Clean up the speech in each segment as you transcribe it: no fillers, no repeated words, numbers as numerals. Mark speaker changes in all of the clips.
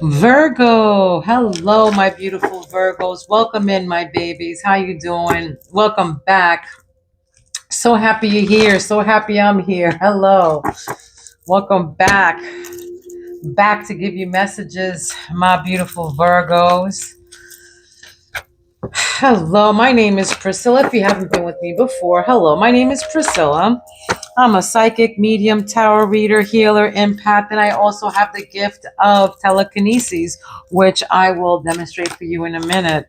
Speaker 1: Virgo, hello, my beautiful Virgos. Welcome in, my babies. How you doing? Welcome back. So happy you're here. So happy I'm here. Hello. Welcome back. Back to give you messages, my beautiful Virgos. Hello, my name is Priscilla. If you haven't been with me before, hello, my name is Priscilla. I'm a psychic, medium, tarot reader, healer, empath, and I also have the gift of telekinesis, which I will demonstrate for you in a minute.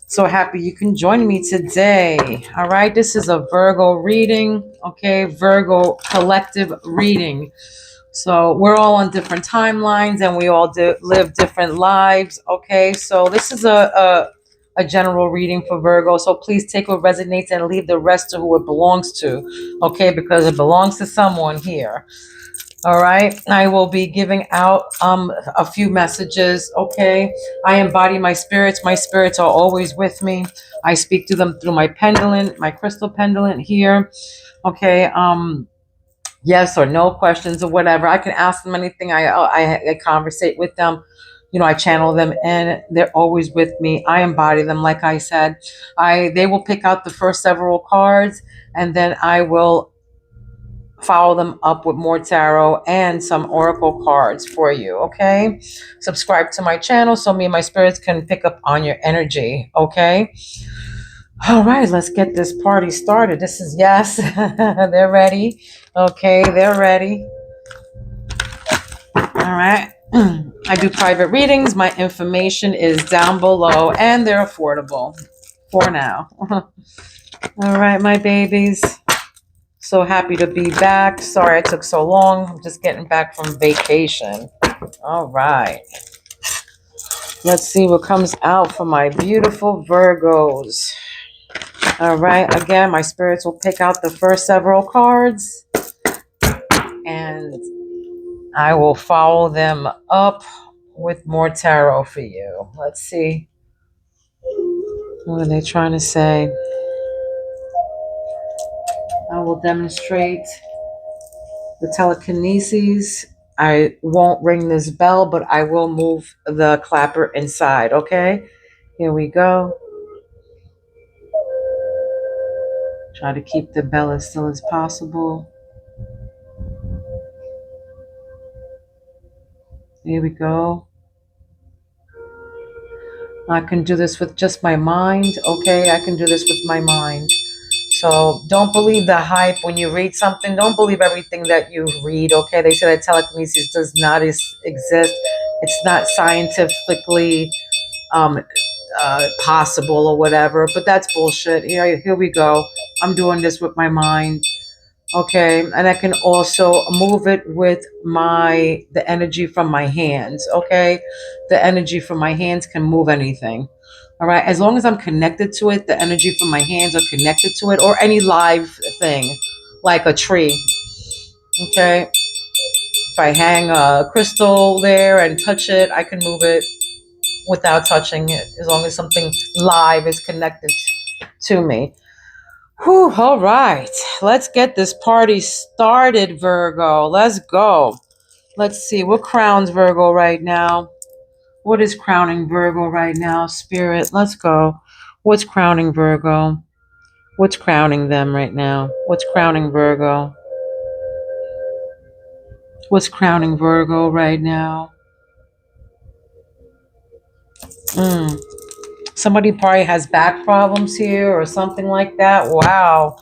Speaker 1: So happy you can join me today. All right, this is a Virgo reading, okay? Virgo collective reading. So we're all on different timelines and we all live different lives, okay? So this is a general reading for Virgo. So please take what resonates and leave the rest to who it belongs to, okay? Because it belongs to someone here. All right. I will be giving out a few messages, okay? I embody my spirits. My spirits are always with me. I speak to them through my pendulum, my crystal pendulum here. Okay. Yes or no questions or whatever. I can ask them anything. I conversate with them. I channel them and they're always with me. I embody them, like I said. They will pick out the first several cards, and then I will follow them up with more tarot and some oracle cards for you. Okay, subscribe to my channel so me and my spirits can pick up on your energy. Okay. All right, let's get this party started. This is yes. They're ready. Okay, they're ready. All right. I do private readings. My information is down below and they're affordable for now. All right, my babies. So happy to be back. Sorry I took so long. I'm just getting back from vacation. All right. Let's see what comes out for my beautiful Virgos. All right. Again, my spirits will pick out the first several cards and I will follow them up with more tarot for you. Let's see. What are they trying to say? I will demonstrate the telekinesis. I won't ring this bell, but I will move the clapper inside, okay? Here we go. Try to keep the bell as still as possible. Here we go. I can do this with just my mind, okay? I can do this with my mind. So don't believe the hype when you read something. Don't believe everything that you read, okay? They say that telekinesis does not exist. It's not scientifically possible or whatever, but that's bullshit. Here we go. I'm doing this with my mind, okay? And I can also move it with the energy from my hands, okay? The energy from my hands can move anything. All right, as long as I'm connected to it, the energy from my hands are connected to it, or any live thing, like a tree. Okay, if I hang a crystal there and touch it, I can move it without touching it, as long as something live is connected to me. Whew, all right, let's get this party started, Virgo. Let's go. Let's see, what crowns Virgo right now? What is crowning Virgo right now, Spirit? Let's go. What's crowning Virgo? What's crowning them right now? What's crowning Virgo? What's crowning Virgo right now? Somebody probably has back problems here or something like that. Wow.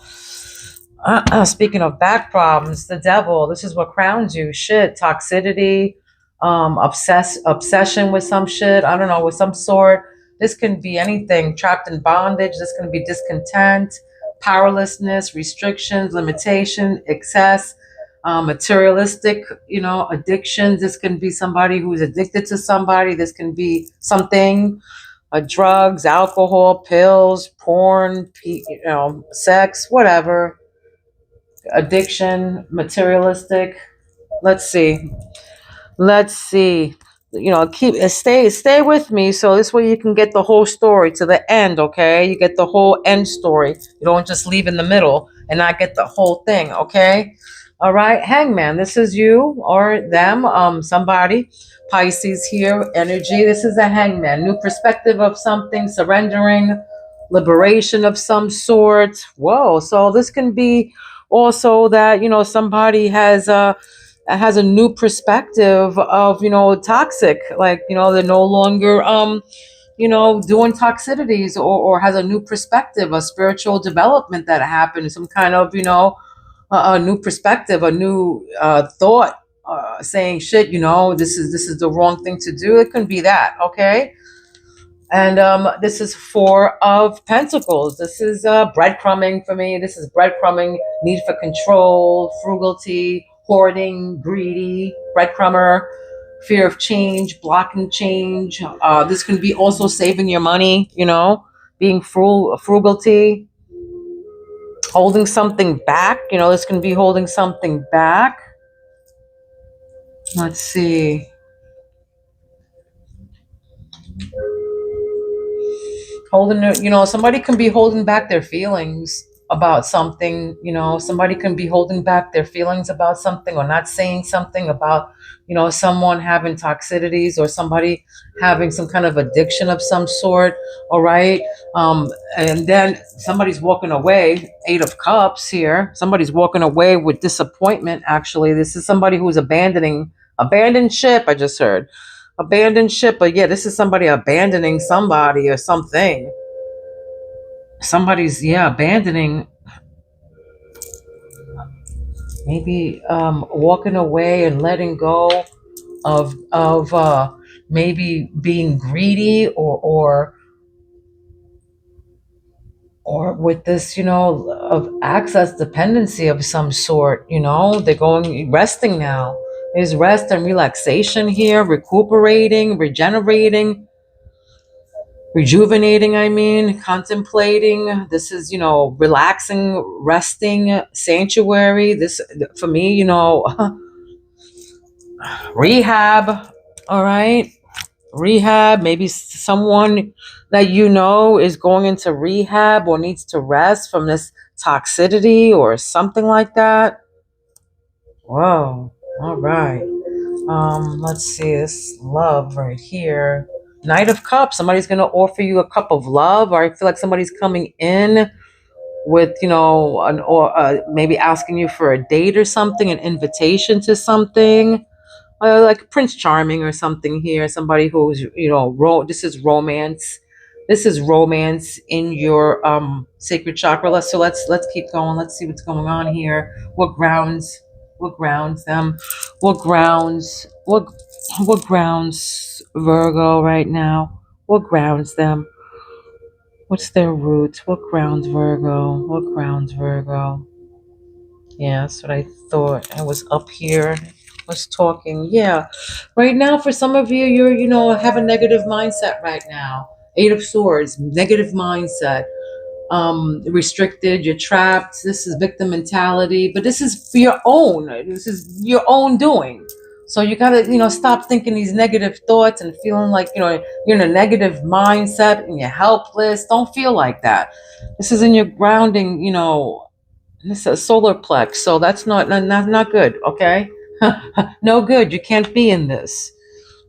Speaker 1: Speaking of back problems, the devil, this is what crowns you. Shit, toxicity, obsession with some shit, I don't know, with some sort. This can be anything. Trapped in bondage. This can be discontent, powerlessness, restrictions, limitation, excess, materialistic, addictions. This can be somebody who's addicted to somebody. This can be something, drugs, alcohol, pills, porn, sex, whatever. Addiction, materialistic. Let's see. Let's see. Stay with me, so this way you can get the whole story to the end, okay? You get the whole end story. You don't just leave in the middle and not get the whole thing, okay? All right, Hangman, this is you or them, somebody. Pisces here, energy. This is a hangman. New perspective of something, surrendering, liberation of some sort. Whoa. So this can be also that, somebody has a new perspective of, toxic, like, they're no longer doing toxicities, or has a new perspective, a spiritual development that happened, some kind of, a new perspective, a new thought, saying shit, this is the wrong thing to do. It can be that, okay? And this is Four of Pentacles. This is breadcrumbing for me. This is breadcrumbing, need for control, frugality, hoarding, greedy, breadcrumber, fear of change, blocking change. This can be also saving your money, being frugality, holding something back. This can be holding something back. Let's see. Holding it, somebody can be holding back their feelings about something. Somebody can be holding back their feelings about something, or not saying something about, someone having toxicities, or somebody having some kind of addiction of some sort. All right. And then somebody's walking away. Eight of Cups here. Somebody's walking away with disappointment. Actually, this is somebody who's abandoned ship. I just heard abandoned ship, but yeah, this is somebody abandoning somebody or something. Somebody's, yeah, abandoning, maybe walking away and letting go of maybe being greedy, or with this, of access dependency of some sort. They're going resting now. There's rest and relaxation here, recuperating, regenerating, rejuvenating, I mean, contemplating. This is, relaxing, resting, sanctuary. This, for me, rehab. All right. Rehab. Maybe someone that is going into rehab, or needs to rest from this toxicity or something like that. Whoa. All right. Let's see this love right here. Knight of Cups. Somebody's gonna offer you a cup of love, or I feel like somebody's coming in with, or maybe asking you for a date or something, an invitation to something, like Prince Charming or something here. Somebody who's, this is romance. This is romance in your sacred chakra. Let's keep going. Let's see what's going on here. What grounds them? What grounds Virgo right now? What grounds them? What's their roots? What grounds Virgo? What grounds Virgo? Yeah, that's what I thought. I was up here, was talking. Yeah. Right now, for some of you, you're, have a negative mindset right now. Eight of Swords, negative mindset. Restricted, you're trapped. This is victim mentality, but this is for your own. This is your own doing. So you gotta, stop thinking these negative thoughts and feeling like, you're in a negative mindset and you're helpless. Don't feel like that. This is in your grounding, this is a solar plex, so that's not good. Okay, no good. You can't be in this.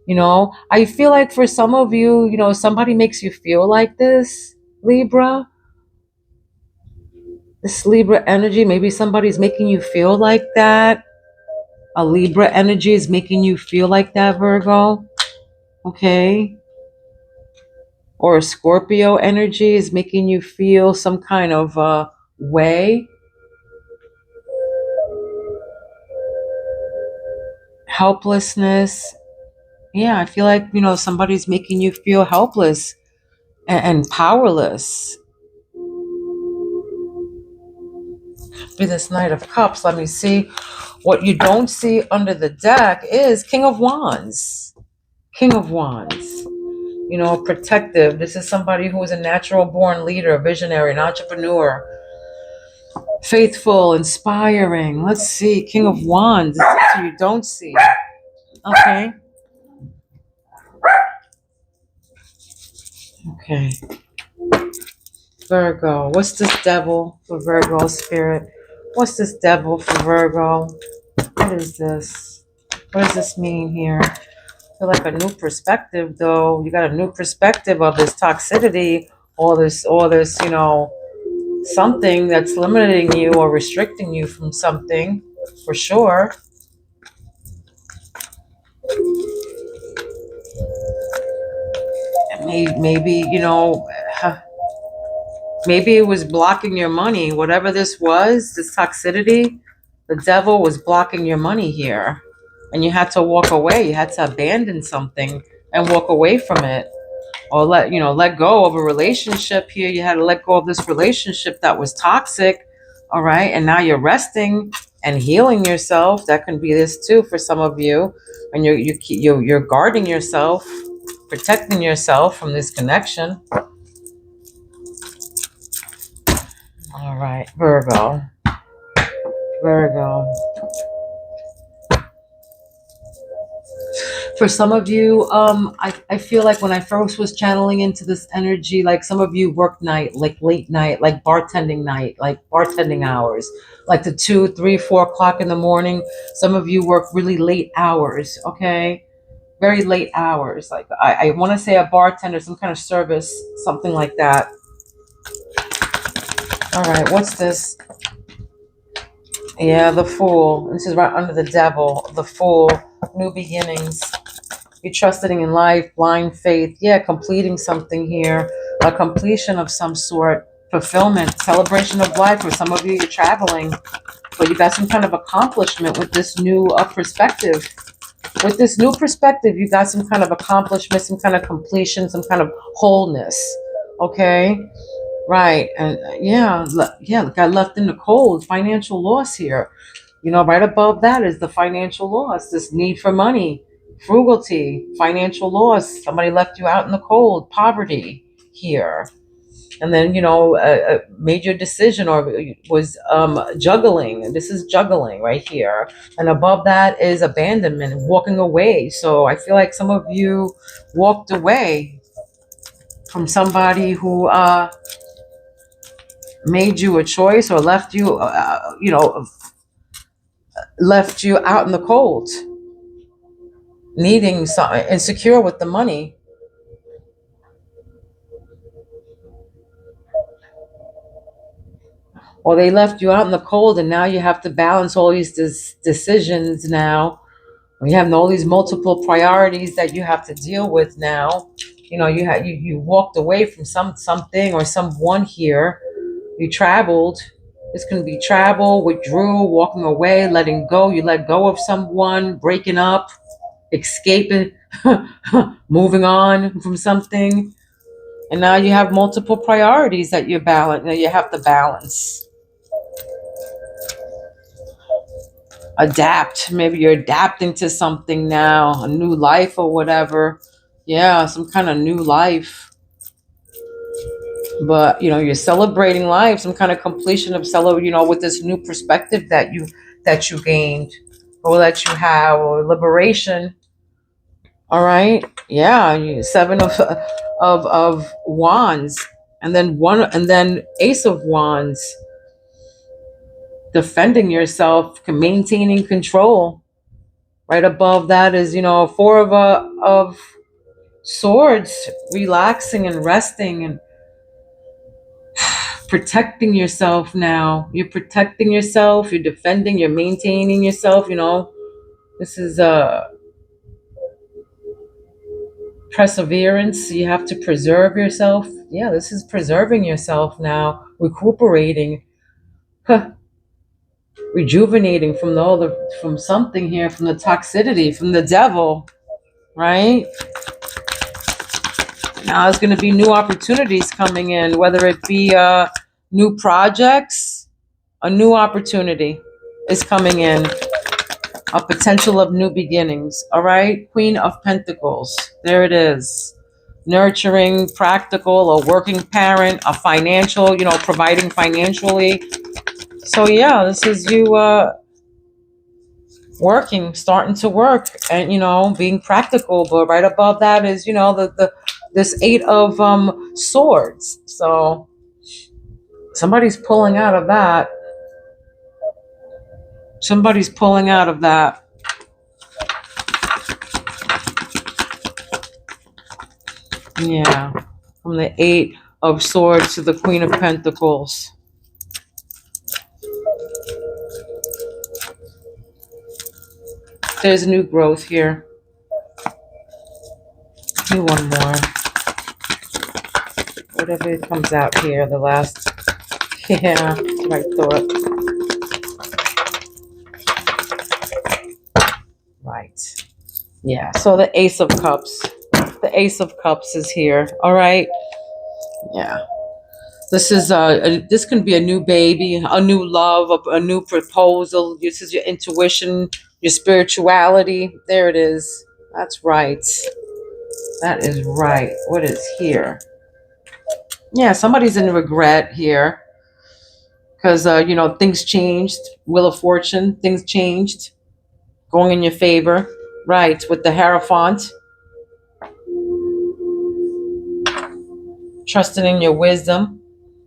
Speaker 1: I feel like for some of you, somebody makes you feel like this, Libra. This Libra energy, maybe somebody's making you feel like that. A Libra energy is making you feel like that, Virgo. Okay. Or a Scorpio energy is making you feel some kind of way. Helplessness. Yeah, I feel like, somebody's making you feel helpless and powerless. With this Knight of Cups, let me see. What you don't see under the deck is King of Wands. King of Wands. Protective. This is somebody who is a natural born leader, a visionary, an entrepreneur. Faithful, inspiring. Let's see. King of Wands. This is what you don't see. Okay. Okay. Virgo. What's this devil for Virgo spirit? What's this devil for Virgo? What is this? What does this mean here? I feel like a new perspective, though. You got a new perspective of this toxicity, all this, something that's limiting you or restricting you from something, for sure. Maybe, maybe it was blocking your money. Whatever this was, this toxicity, the devil was blocking your money here. And you had to walk away. You had to abandon something and walk away from it. Or let go of a relationship here. You had to let go of this relationship that was toxic. All right. And now you're resting and healing yourself. That can be this too for some of you. And you're guarding yourself, protecting yourself from this connection. All right, Virgo. Virgo. For some of you, I feel like when I first was channeling into this energy, like some of you work night, like late night, like bartending night, like bartending hours, like the 2, 3, 4 o'clock in the morning. Some of you work really late hours, okay? Very late hours. Like I want to say a bartender, some kind of service, something like that. All right, what's this? Yeah, the Fool. This is right under the devil. The Fool. New beginnings. You're trusting in life, blind faith. Yeah, completing something here. A completion of some sort. Fulfillment. Celebration of life. For some of you, you're traveling. But you got some kind of accomplishment with this new perspective. With this new perspective, you got some kind of accomplishment, some kind of completion, some kind of wholeness. Okay? Right. And got left in the cold. Financial loss here. Right above that is the financial loss, this need for money, frugality, financial loss. Somebody left you out in the cold, poverty here. And then, a major decision or was juggling. This is juggling right here. And above that is abandonment, walking away. So I feel like some of you walked away from somebody who made you a choice or left you out in the cold, needing something, insecure with the money. Or they left you out in the cold and now you have to balance all these decisions now. You have all these multiple priorities that you have to deal with now. You walked away from something or someone here. You traveled. This can be travel, withdrew, walking away, letting go. You let go of someone, breaking up, escaping, moving on from something. And now you have multiple priorities that you have to balance. Adapt. Maybe you're adapting to something now, a new life or whatever. Yeah, some kind of new life. But you're celebrating life, some kind of completion of with this new perspective that you gained or that you have, or liberation. All right. Yeah, seven of wands, and then ace of wands. Defending yourself, maintaining control. Right above that is four of swords, relaxing and resting and protecting yourself. Now you're protecting yourself, you're defending, you're maintaining yourself. This is perseverance. You have to preserve yourself. Yeah, this is preserving yourself now, recuperating, rejuvenating from something here, from the toxicity, from the devil, right? Now there's going to be new opportunities coming in, whether it be new projects. A new opportunity is coming in, a potential of new beginnings. All right, Queen of Pentacles, there it is. Nurturing, practical, a working parent, a financial, providing financially. So yeah, this is you working, starting to work, and being practical. But right above that is this eight of swords. So somebody's pulling out of that. Somebody's pulling out of that. Yeah. From the Eight of Swords to the Queen of Pentacles. There's new growth here. Do one more. Whatever comes out here, the last. Yeah, that's what I thought. Right. Yeah, so the Ace of Cups. The Ace of Cups is here. All right. Yeah. This is this can be a new baby, a new love, a new proposal. This is your intuition, your spirituality. There it is. That's right. That is right. What is here? Yeah, somebody's in regret here because things changed. Wheel of Fortune, things changed, going in your favor. Right, with the Hierophant, trusting in your wisdom.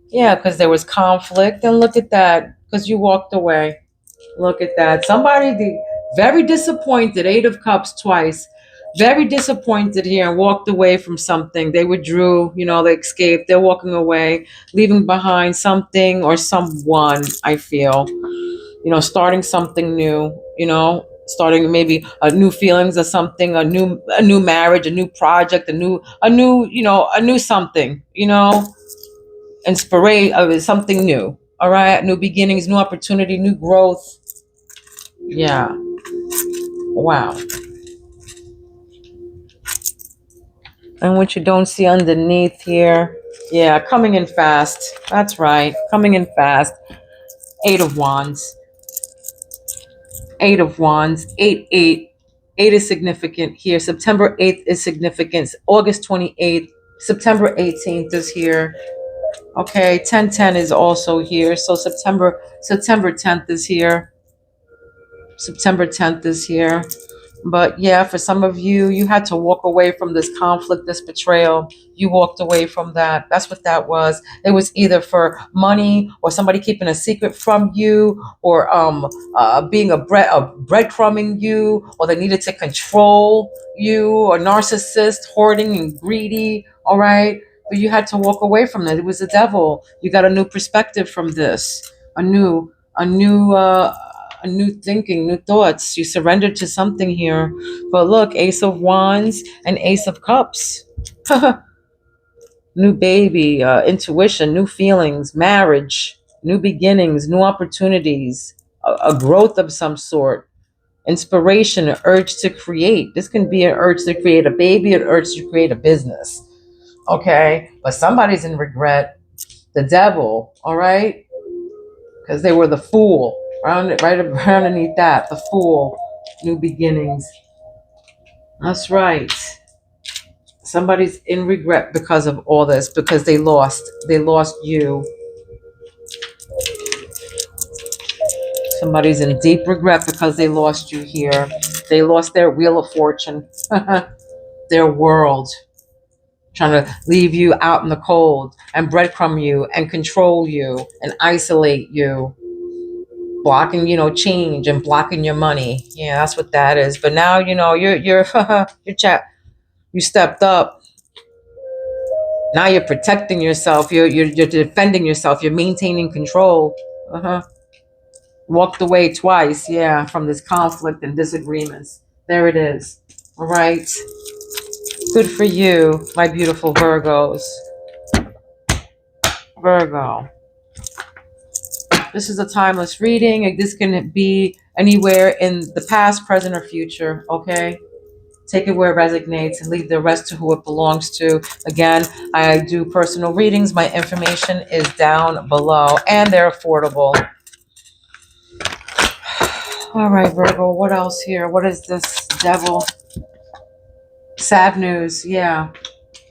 Speaker 1: Yeah, because there was conflict, and look at that, because you walked away. Look at that. Very disappointed, Eight of Cups twice. Very disappointed here and walked away from something. They withdrew, they escaped. They're walking away, leaving behind something or someone, I feel. Starting something new, starting maybe a new feelings or something, a new marriage, a new project, a new something, inspiration of something new. All right, new beginnings, new opportunity, new growth. Yeah. Wow. And what you don't see underneath here, yeah, coming in fast. That's right, coming in fast. Eight of Wands. Eight of Wands. Eight. Eight is significant here. September 8th is significant. August 28th. September 18th is here. Okay, 1010 is also here. So September 10th is here. September 10th is here. But yeah, for some of you, you had to walk away from this conflict, this betrayal. You walked away from that. That's what that was. It was either for money or somebody keeping a secret from you, or being a breadcrumbing you, or they needed to control you, or narcissist, hoarding and greedy. All right. But you had to walk away from that. It was the devil. You got a new perspective from this. A new thinking, new thoughts. You surrendered to something here. But look, Ace of Wands and Ace of Cups. New baby, intuition, new feelings, marriage, new beginnings, new opportunities, a growth of some sort, inspiration, an urge to create. This can be an urge to create a baby, an urge to create a business. Okay, but somebody's in regret. The devil, all right? Because they were the fool. Right underneath that, the fool, new beginnings. That's right. Somebody's in regret because of all this, because they lost you. Somebody's in deep regret because they lost you here. They lost their Wheel of Fortune, their world, trying to leave you out in the cold and breadcrumb you and control you and isolate you, blocking, change and blocking your money. Yeah, that's what that is. But now, you're you stepped up. Now you're protecting yourself. You're defending yourself. You're maintaining control. Uh-huh. Walked away twice, yeah, from this conflict and disagreements. There it is. All right. Good for you, my beautiful Virgos. Virgo. This is a timeless reading. This can be anywhere in the past, present, or future. Okay. Take it where it resonates and leave the rest to who it belongs to. Again, I do personal readings. My information is down below and they're affordable. All right, Virgo, what else here? What is this devil? Sad news. Yeah.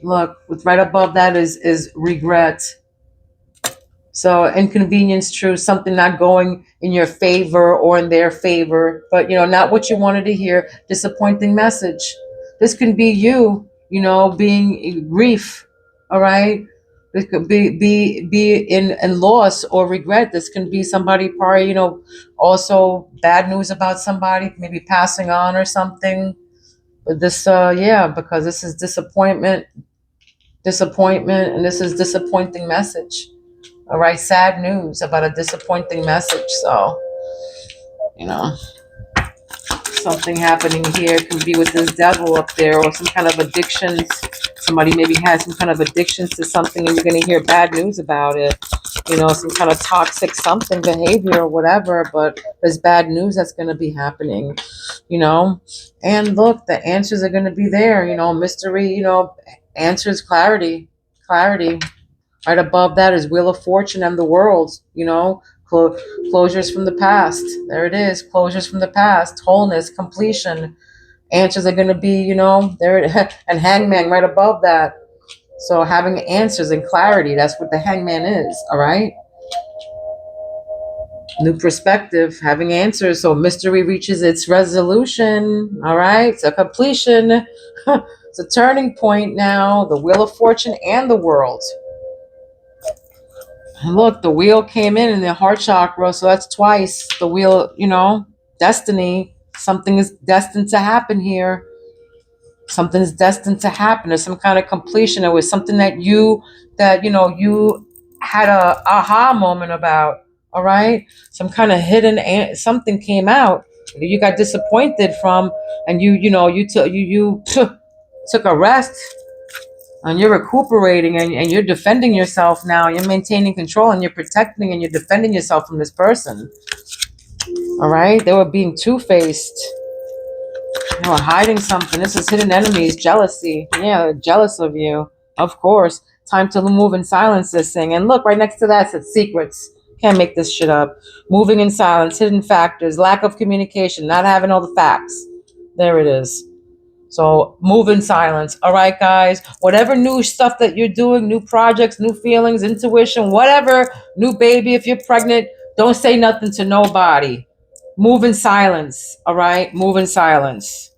Speaker 1: Look, with right above that is regret. So inconvenience, true, something not going in your favor or in their favor, but not what you wanted to hear. Disappointing message. This can be you, being grief. All right. This could be in loss or regret. This can be somebody probably, also bad news about somebody, maybe passing on or something. But this, yeah, because this is disappointment, and this is disappointing message. All right, sad news about a disappointing message. So, you know, something happening here can be with this devil up there, or some kind of addictions. Somebody maybe has some kind of addictions to something, and you're going to hear bad news about it. Some kind of toxic something behavior or whatever, but there's bad news that's going to be happening, and look, the answers are going to be there, mystery, answers, clarity. Right above that is Wheel of Fortune and the World, closures from the past. There it is, closures from the past, wholeness, completion. Answers are going to be, there, and Hangman right above that. So having answers and clarity, that's what the Hangman is, all right? New perspective, having answers. So mystery reaches its resolution, all right? So completion. It's a turning point now, the Wheel of Fortune and the World. And look, the wheel came in the heart chakra, so that's twice. The wheel, destiny. Something is destined to happen here. Something is destined to happen. There's some kind of completion. It was something that you had a aha moment about. All right, some kind of hidden something came out. You got disappointed from, and you took a rest, and you're recuperating, and you're defending yourself now. You're maintaining control, and you're protecting, and you're defending yourself from this person. All right, they were being two-faced. They were hiding something. This is hidden enemies, jealousy. Yeah, they're jealous of you. Of course. Time to move in silence, this thing. And look, right next to that says secrets. Can't make this shit up. Moving in silence, hidden factors, lack of communication, not having all the facts. There it is. So move in silence. All right, guys. Whatever new stuff that you're doing, new projects, new feelings, intuition, whatever, new baby, if you're pregnant, don't say nothing to nobody. Move in silence. All right? Move in silence.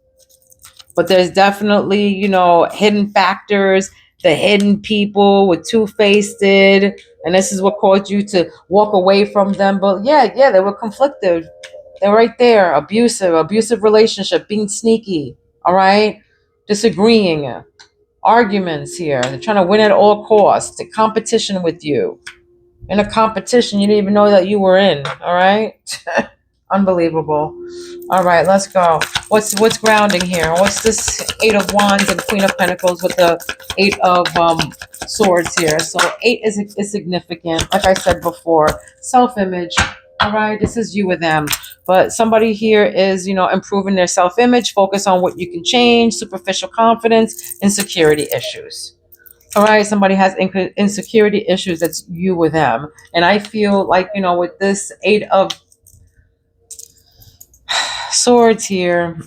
Speaker 1: But there's definitely, hidden factors, the hidden people with two-faced, and this is what caused you to walk away from them. But yeah, they were conflicted. They're right there. Abusive relationship, being sneaky. All right? Disagreeing, arguments here. They're trying to win at all costs. A competition with you. In a competition you didn't even know that you were in. All right? Unbelievable. All right, let's go. What's grounding here? What's this Eight of Wands and Queen of Pentacles with the Eight of Swords here? So 8 is significant. Like I said before, self-image. All right, this is you with them. But somebody here is, improving their self-image, focus on what you can change, superficial confidence, insecurity issues. All right, somebody has insecurity issues, that's you with them. And I feel like, with this Eight of Swords here,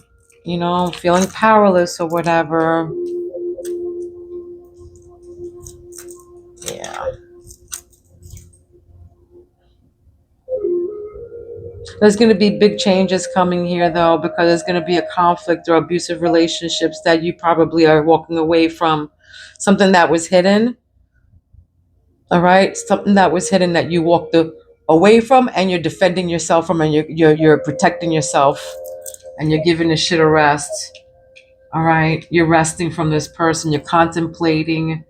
Speaker 1: feeling powerless or whatever. Yeah. There's going to be big changes coming here, though, because there's going to be a conflict or abusive relationships that you probably are walking away from. Something that was hidden. All right, something that was hidden that you walked away from, and you're defending yourself from, and you're protecting yourself, and you're giving this shit a rest. All right, you're resting from this person. You're contemplating.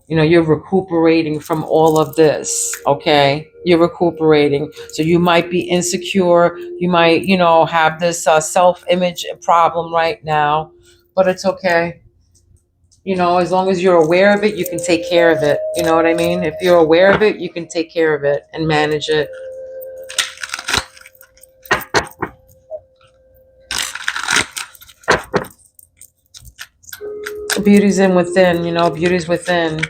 Speaker 1: You're recuperating from all of this, okay? You're recuperating. So you might be insecure. You might, have this self-image problem right now, but it's okay. As long as you're aware of it, you can take care of it. You know what I mean? If you're aware of it, you can take care of it and manage it. Beauty's within, beauty's within.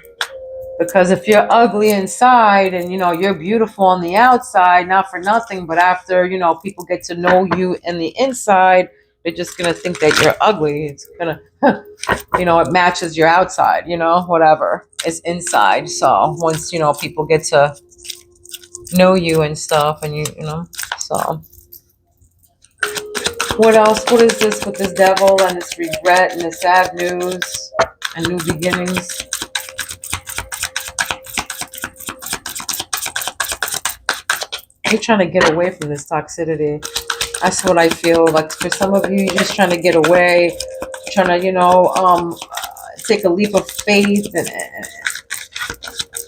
Speaker 1: Because if you're ugly inside and, you're beautiful on the outside, not for nothing, but after, people get to know you in the inside, they're just going to think that you're ugly. It's going to, it matches your outside, whatever is inside. So once, people get to know you and stuff and so. What else? What is this with this devil and this regret and the sad news and new beginnings? You're trying to get away from this toxicity. That's what I feel like. For some of you, you're just trying to get away, trying to, take a leap of faith, and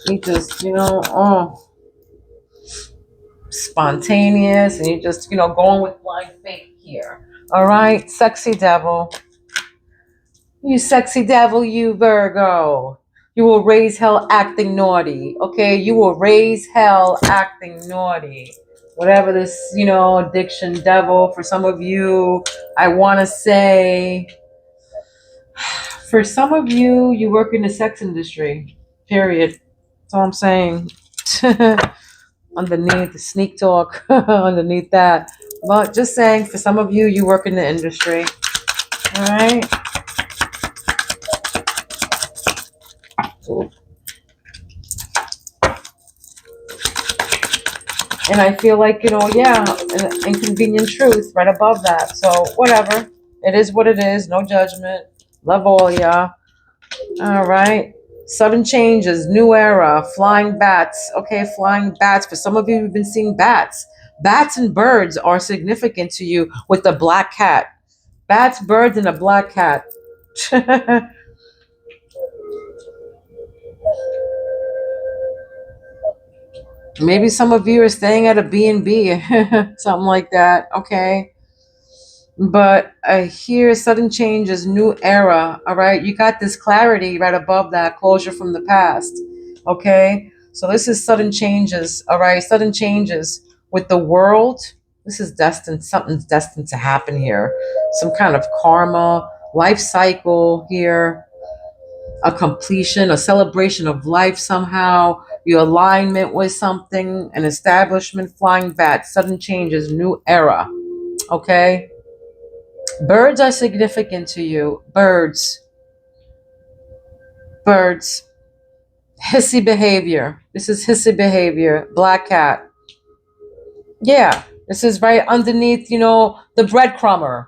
Speaker 1: you just, spontaneous, and you just, going with blind faith here. All right, sexy devil. You sexy devil, you Virgo. You will raise hell acting naughty. Okay, you will raise hell acting naughty. Whatever this, addiction devil, for some of you, I want to say, for some of you, you work in the sex industry, period. That's all I'm saying. Underneath the sneak talk, underneath that. But just saying, for some of you, you work in the industry. All right. And I feel like, an inconvenient truth right above that. So whatever. It is what it is. No judgment. Love all y'all. All right. Sudden changes, new era, flying bats. Okay, flying bats. For some of you, you've been seeing bats. Bats and birds are significant to you with the black cat. Bats, birds, and a black cat. Maybe some of you are staying at a B&B, something like that. Okay. But I hear sudden changes, new era. All right. You got this clarity right above that, closure from the past. Okay. So this is sudden changes. All right. Sudden changes with the world. This is destined. Something's destined to happen here. Some kind of karma, life cycle here, a completion, a celebration of life somehow, your alignment with something, an establishment, flying bat, sudden changes, new era. Okay. Birds are significant to you. Birds. Birds. Hissy behavior. This is hissy behavior. Black cat. Yeah. This is right underneath, the breadcrumber.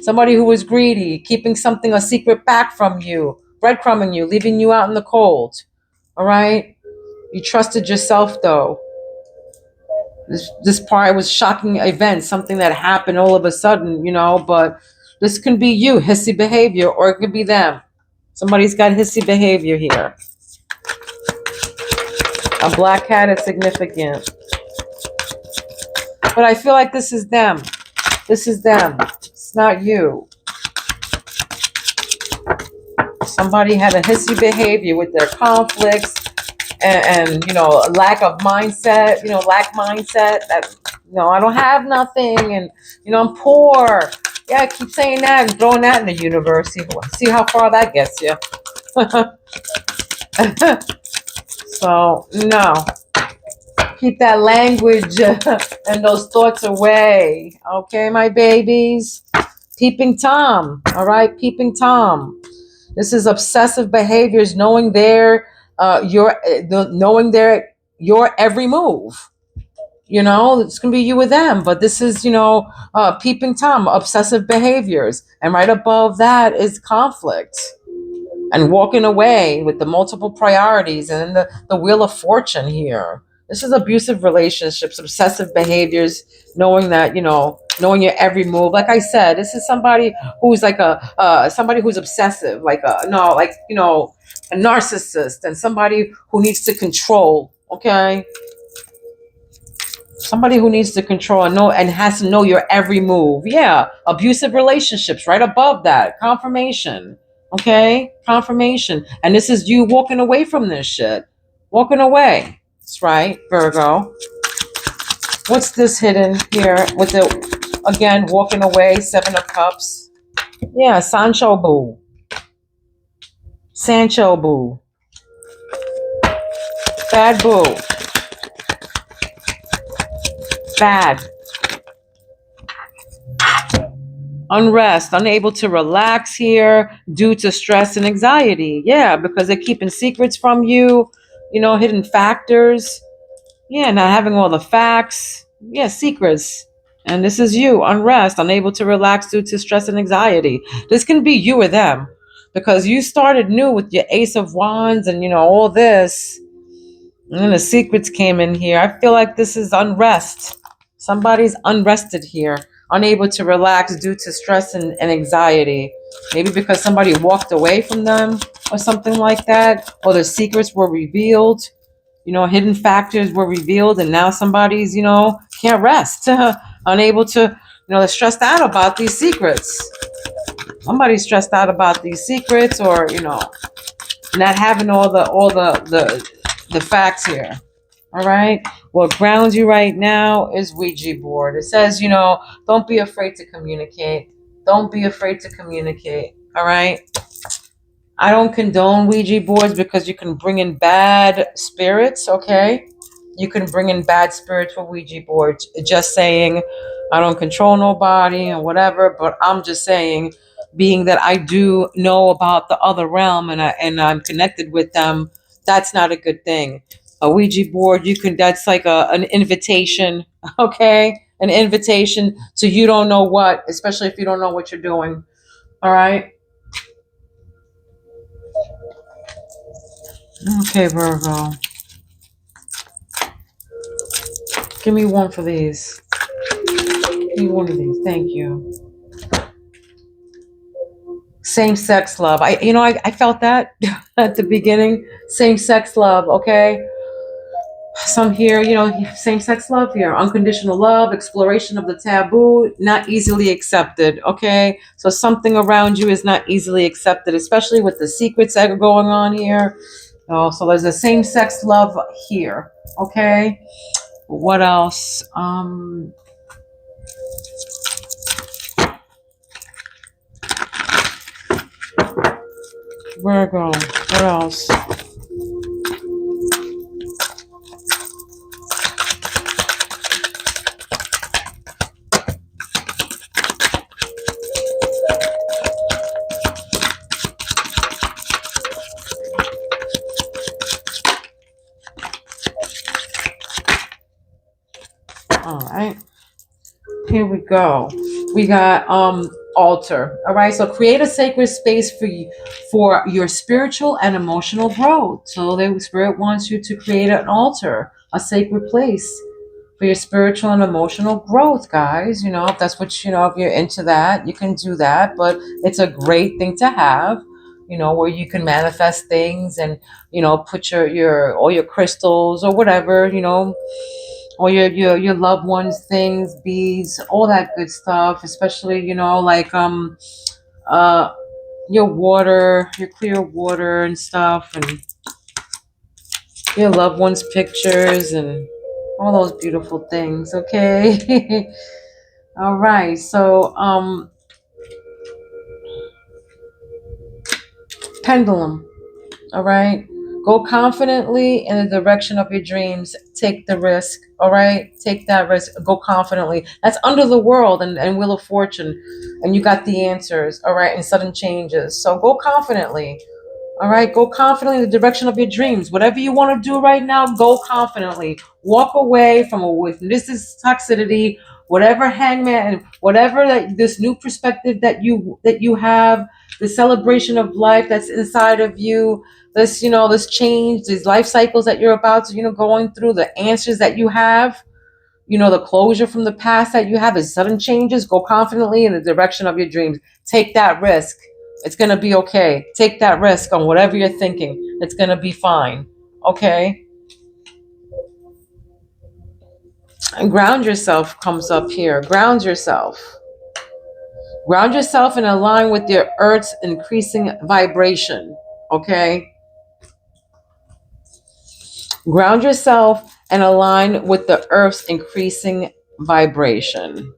Speaker 1: Somebody who was greedy, keeping something a secret back from you, breadcrumbing you, leaving you out in the cold. All right? You trusted yourself, though. This part was shocking event, something that happened all of a sudden, but this can be you, hissy behavior, or it could be them. Somebody's got hissy behavior here. A black cat is significant. But I feel like this is them. This is them. It's not you. Somebody had a hissy behavior with their conflicts and lack of mindset, lack mindset that, I don't have nothing and, I'm poor. Yeah, I keep saying that and throwing that in the universe. See how far that gets you. So, no. Keep that language and those thoughts away. Okay, my babies? Peeping Tom. All right, Peeping Tom. This is obsessive behaviors, knowing your every move. It's gonna be you with them, but this is peeping Tom, obsessive behaviors, and right above that is conflict and walking away with the multiple priorities and the wheel of fortune here. This is abusive relationships, obsessive behaviors, knowing that, knowing your every move. Like I said, this is somebody who's like somebody who's obsessive, a narcissist, and somebody who needs to control. Okay. Somebody who needs to control and has to know your every move. Yeah. Abusive relationships right above that. Confirmation. Okay. Confirmation. And this is you walking away from this shit. Walking away. That's right, Virgo. What's this hidden here with the, again, walking away, 7 of Cups? Yeah, Sancho Boo. Sancho Boo. Bad Boo. Bad. Unrest, unable to relax here due to stress and anxiety. Yeah, because they're keeping secrets from you, hidden factors. Yeah, not having all the facts. Yeah, secrets. And this is you, unrest, unable to relax due to stress and anxiety. This can be you or them because you started new with your Ace of Wands and, all this. And the secrets came in here. I feel like this is unrest. Somebody's unrested here, unable to relax due to stress and anxiety. Maybe because somebody walked away from them or something like that, or the secrets were revealed. Hidden factors were revealed, and now somebody's, can't rest, unable to, they're stressed out about these secrets. Somebody's stressed out about these secrets, or not having all the facts here. All right. What grounds you right now is Ouija board. It says, don't be afraid to communicate. Don't be afraid to communicate. All right. I don't condone Ouija boards because you can bring in bad spirits. Okay. You can bring in bad spirits for Ouija boards. Just saying, I don't control nobody and whatever, but I'm just saying, being that I do know about the other realm and I'm connected with them, that's not a good thing. A Ouija board, that's like an invitation, okay? An invitation to you don't know what, especially if you don't know what you're doing. All right? Okay, Virgo. Give me one for these. Give me one of these. Thank you. Same sex love. I felt that at the beginning. Same sex love, okay? Some here, same sex love here. Unconditional love, exploration of the taboo, not easily accepted, okay? So something around you is not easily accepted, especially with the secrets that are going on here. Oh, so there's a same sex love here, okay? What else? Virgo, what else? All right. Here we go. We got altar. All right. So create a sacred space for your spiritual and emotional growth. So the spirit wants you to create an altar, a sacred place for your spiritual and emotional growth, guys. If that's what if you're into that, you can do that. But it's a great thing to have. Where you can manifest things and put your all your crystals or whatever, or your loved ones things, beads, all that good stuff, especially like uh your water, your clear water and stuff, and your loved ones pictures and all those beautiful things, okay? All right, so pendulum. All right. Go confidently in the direction of your dreams. Take the risk. All right. Take that risk. Go confidently. That's under the world and Wheel of Fortune. And you got the answers. All right. And sudden changes. So go confidently. All right. Go confidently in the direction of your dreams. Whatever you want to do right now, go confidently. Walk away from this is toxicity, whatever hangman and whatever that this new perspective that you have, the celebration of life that's inside of you, this change, these life cycles that you're about to going through, the answers that you have, the closure from the past that you have, is sudden changes. Go confidently in the direction of your dreams. Take that risk. It's going to be okay. Take that risk on whatever you're thinking. It's going to be fine. Okay. And ground yourself comes up here. Ground yourself. Ground yourself and align with your earth's increasing vibration. Okay. Ground yourself and align with the earth's increasing vibration.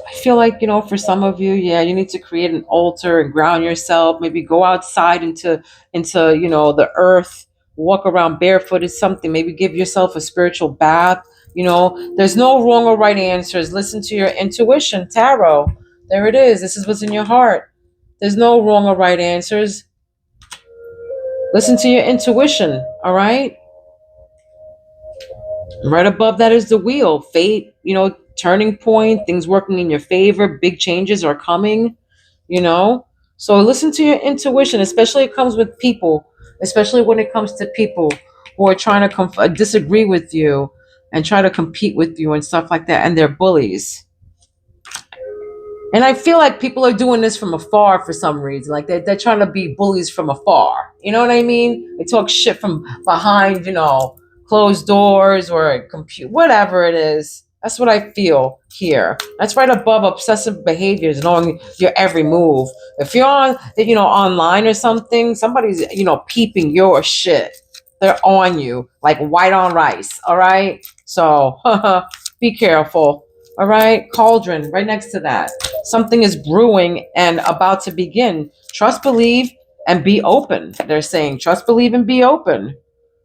Speaker 1: I feel like, for some of you, yeah, you need to create an altar and ground yourself. Maybe go outside into the earth, walk around barefoot is something. Maybe give yourself a spiritual bath. There's no wrong or right answers. Listen to your intuition, tarot. There it is. This is what's in your heart. There's no wrong or right answers. Listen to your intuition, all right? Right above that is the wheel. Fate, turning point, things working in your favor, big changes are coming, you know? So listen to your intuition, especially it comes with people, especially when it comes to people who are trying to disagree with you and try to compete with you and stuff like that, and they're bullies. And I feel like people are doing this from afar for some reason. Like they're trying to be bullies from afar. You know what I mean? They talk shit from behind, closed doors or compute, whatever it is. That's what I feel here. That's right above obsessive behaviors, knowing your every move. If you're on, online or something, somebody's, peeping your shit. They're on you like white on rice. All right. So be careful. All right. Cauldron right next to that. Something is brewing and about to begin. Trust, believe, and be open. They're saying, trust, believe, and be open.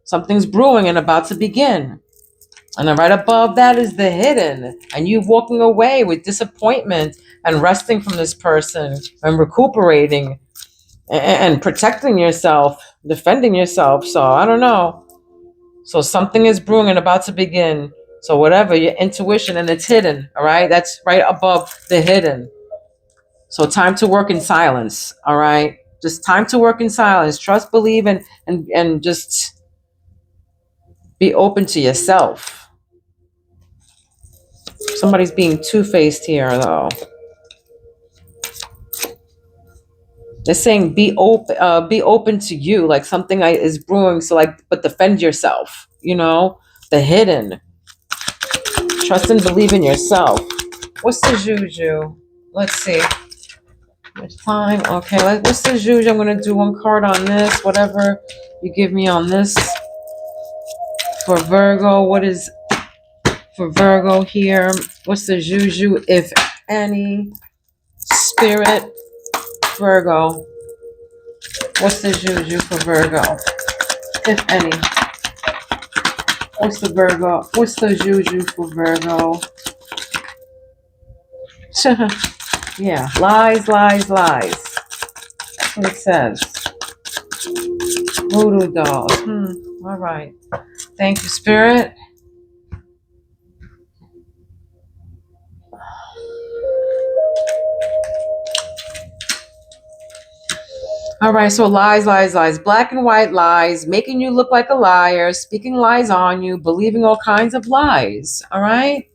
Speaker 1: Something's brewing and about to begin. And then right above that is the hidden. And you walking away with disappointment and resting from this person and recuperating and protecting yourself, defending yourself. So I don't know. So something is brewing and about to begin. So whatever, your intuition, and it's hidden. All right. That's right above the hidden. So time to work in silence, all right? Just time to work in silence. Trust, believe, and just be open to yourself. Somebody's being two-faced here, though. They're saying be open to you, like something is brewing. So but defend yourself. The hidden. Trust and believe in yourself. What's the juju? Let's see. Which time? Okay, what's the juju? I'm going to do one card on this, whatever you give me on this. For Virgo, what is for Virgo here? What's the juju, if any? Spirit, Virgo. What's the juju for Virgo, if any? What's the Virgo? What's the juju for Virgo? Yeah, lies, lies, lies. That's what it says. Voodoo dolls. All right. Thank you, Spirit. All right, so lies, lies, lies. Black and white lies, making you look like a liar, speaking lies on you, believing all kinds of lies. All right?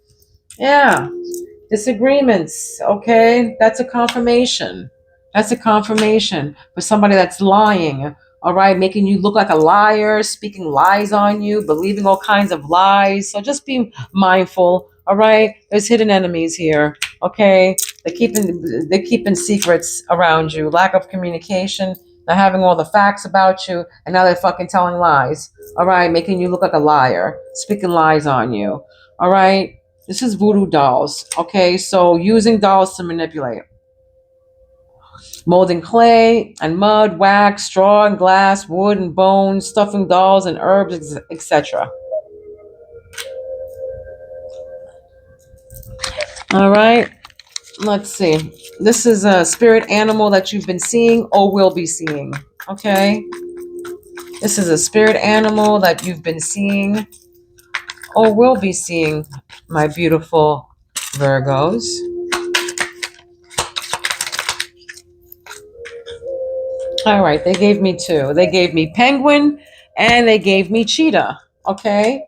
Speaker 1: Yeah. Disagreements, okay? That's a confirmation. That's a confirmation for somebody that's lying, all right? Making you look like a liar, speaking lies on you, believing all kinds of lies. So just be mindful, all right? There's hidden enemies here, okay? They're keeping secrets around you, lack of communication, not having all the facts about you, and now they're fucking telling lies, all right? Making you look like a liar, speaking lies on you, all right? This is voodoo dolls, okay? So using dolls to manipulate. Molding clay and mud, wax, straw and glass, wood and bones, stuffing dolls and herbs, etc. All right, let's see. This is a spirit animal that you've been seeing or will be seeing, okay? This is a spirit animal that you've been seeing or will be seeing, my beautiful Virgos. All right, they gave me two. They gave me penguin and they gave me cheetah. Okay.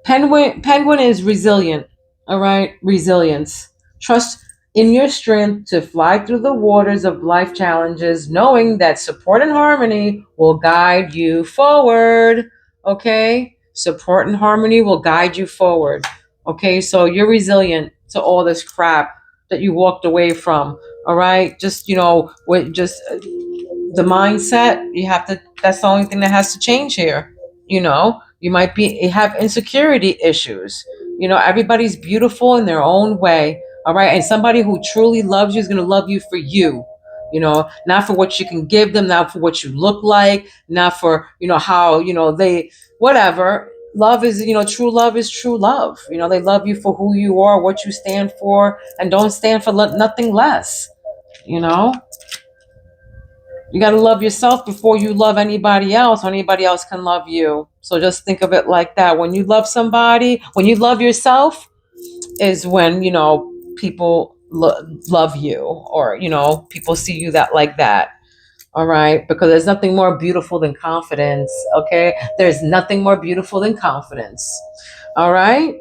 Speaker 1: Penguin is resilient. All right, resilience. Trust in your strength to fly through the waters of life challenges, knowing that support and harmony will guide you forward. Okay. Support and harmony will guide you forward. Okay, so you're resilient to all this crap that you walked away from. All right, just with just the mindset, you have to, that's the only thing that has to change here. You might have insecurity issues. Everybody's beautiful in their own way. All right, and somebody who truly loves you is going to love you for you. Not for what you can give them, not for what you look like, not for how they, whatever. Love is, true love is true love. They love you for who you are, what you stand for, and don't stand for nothing less. You got to love yourself before you love anybody else, or anybody else can love you. So just think of it like that. When you love somebody, when you love yourself, is when, people love you, or, people see you like that. All right, because there's nothing more beautiful than confidence. Okay, there's nothing more beautiful than confidence. All right,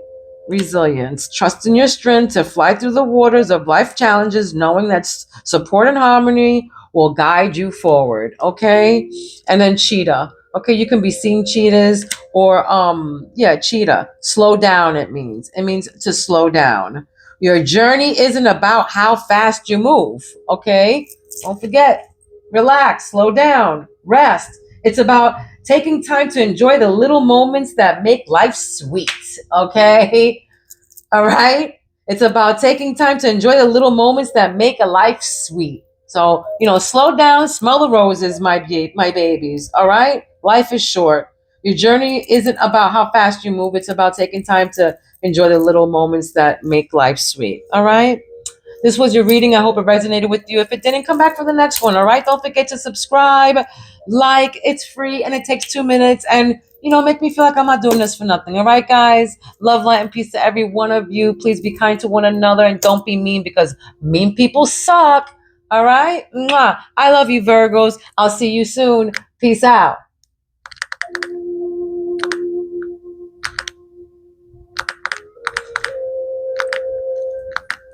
Speaker 1: resilience, trust in your strength to fly through the waters of life challenges, knowing that support and harmony will guide you forward. Okay, and then cheetah. Okay, you can be seeing cheetahs or yeah, cheetah. Slow down. It means to slow down. Your journey isn't about how fast you move. Okay, don't forget. Relax, slow down, rest. It's about taking time to enjoy the little moments that make life sweet. Okay? All right? It's about taking time to enjoy the little moments that make a life sweet. So, slow down, smell the roses, my babies. All right? Life is short. Your journey isn't about how fast you move, it's about taking time to enjoy the little moments that make life sweet. All right? This was your reading. I hope it resonated with you. If it didn't, come back for the next one. All right. Don't forget to subscribe, like. It's free and it takes 2 minutes. And, make me feel like I'm not doing this for nothing. All right, guys. Love, light, and peace to every one of you. Please be kind to one another and don't be mean because mean people suck. All right. Mwah. I love you, Virgos. I'll see you soon. Peace out.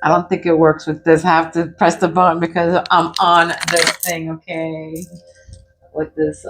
Speaker 1: I don't think it works with this. I have to press the button because I'm on this thing, okay? With this